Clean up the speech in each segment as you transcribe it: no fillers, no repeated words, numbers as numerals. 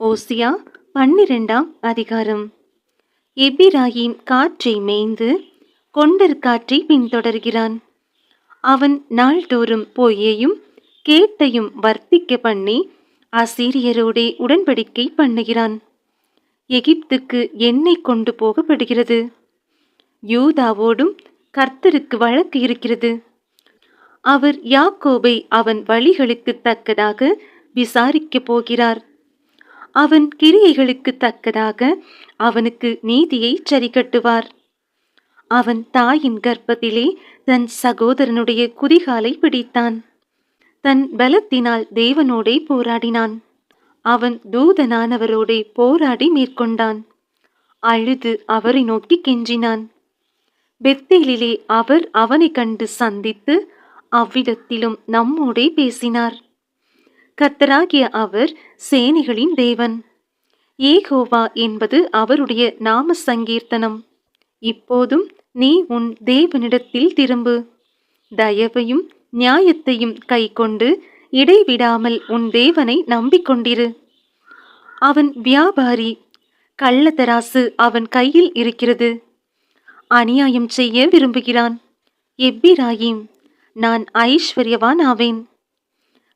ஓசியா 12ஆம் அதிகாரம். எப்பிராயீம் காற்றை மேய்ந்து கொண்டற் காற்றை பின்தொடர்கிறான். அவன் நாள்தோறும் பொய்யையும் கேட்டையும் வர்த்திக்க பண்ணி அசீரியரோடே உடன்படிக்கை பண்ணுகிறான். எகிப்துக்கு எண்ணெய் கொண்டு போகப்படுகிறது. யூதாவோடும் கர்த்தருக்கு வழக்கு இருக்கிறது. அவர் யாக்கோபை அவன் வழிகளுக்கு தக்கதாக விசாரிக்கப் போகிறார். அவன் கிரியைகளுக்கு தக்கதாக அவனுக்கு நீதியை சரிக்கட்டுவார். அவன் தாயின் கர்ப்பத்திலே தன் சகோதரனுடைய குதிகாலை பிடித்தான். தன் பலத்தினால் தேவனோடே போராடினான். அவன் தூதனானவரோடே போராடி மேற்கொண்டான். அழுது அவரை நோக்கி கெஞ்சினான். பெத்தேலிலே அவர் அவனை கண்டு சந்தித்து அவ்விடத்திலும் நம்மோடே பேசினார். கர்த்தராகிய அவர் சேனைகளின் தேவன். ஏகோவா என்பது அவருடைய நாம சங்கீர்த்தனம். இப்போதும் நீ உன் தேவனிடத்தில் திரும்பு. தயவையும் நியாயத்தையும் கைக்கொண்டு இடைவிடாமல் உன் தேவனை நம்பிக்கொண்டிரு. அவன் வியாபாரி. கள்ளத்தராசு அவன் கையில் இருக்கிறது. அநியாயம் செய்ய விரும்புகிறான். எப்பிராயீம், நான் ஐஸ்வர்யவான் ஆவேன்.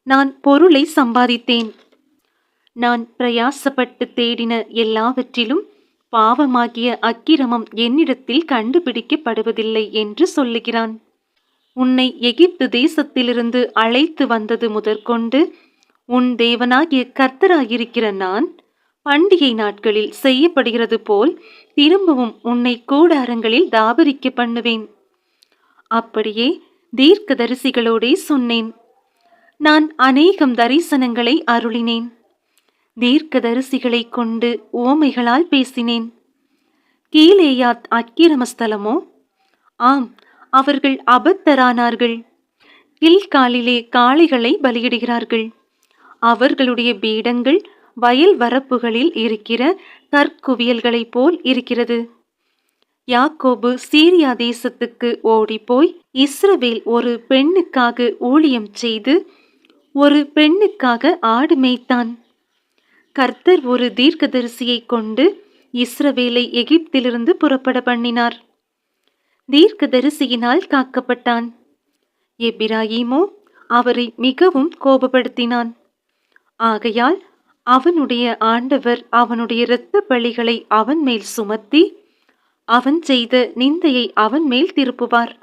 நான் பொருளை சம்பாதித்தேன். நான் பிரயாசப்பட்டு தேடின எல்லாவற்றிலும் பாவமாகிய அக்கிரமம் என்னிடத்தில் கண்டுபிடிக்கப்படுவதில்லை என்று சொல்லுகிறான். உன்னை எகிப்து தேசத்திலிருந்து அழைத்து வந்தது முதற்கொண்டு உன் தேவனாகிய கர்த்தராயிருக்கிற நான் பண்டிகை நாட்களில் செய்யப்படுகிறது போல் திரும்பவும் உன்னை கூடாரங்களில் தாபரிக்க பண்ணுவேன். அப்படியே தீர்க்கதரிசிகளோடே சொன்னேன். நான் அநேகம் தரிசனங்களை அருளினேன். தீர்க்கதரிசிகளை கொண்டு உவமைகளால் பேசினேன். கீலேயாத் அக்கிரமஸ்தலமோ? ஆம், அவர்கள் அபத்தரானார்கள். கில்காலிலே காளைகளை பலியிடுகிறார்கள். அவர்களுடைய பீடங்கள் வயல் வரப்புகளில் இருக்கிற கற்குவியல்களைப் போல் இருக்கிறது. யாக்கோபு சீரியா தேசத்துக்கு ஓடிப்போய் இஸ்ரவேல் ஒரு பெண்ணுக்காக ஊழியம் செய்து ஒரு பெண்ணுக்காக ஆடு மேய்த்தான். கர்த்தர் ஒரு தீர்க்கதரிசியை கொண்டு இஸ்ரவேலை எகிப்திலிருந்து புறப்பட பண்ணினார். தீர்க்கதரிசியினால் காக்கப்பட்டான். எப்பிராயீமோ அவரை மிகவும் கோபப்படுத்தினான். ஆகையால் அவனுடைய ஆண்டவர் அவனுடைய இரத்த பழிகளை அவன் மேல் சுமத்தி அவன் செய்த நிந்தையை அவன் மேல் திருப்புவார்.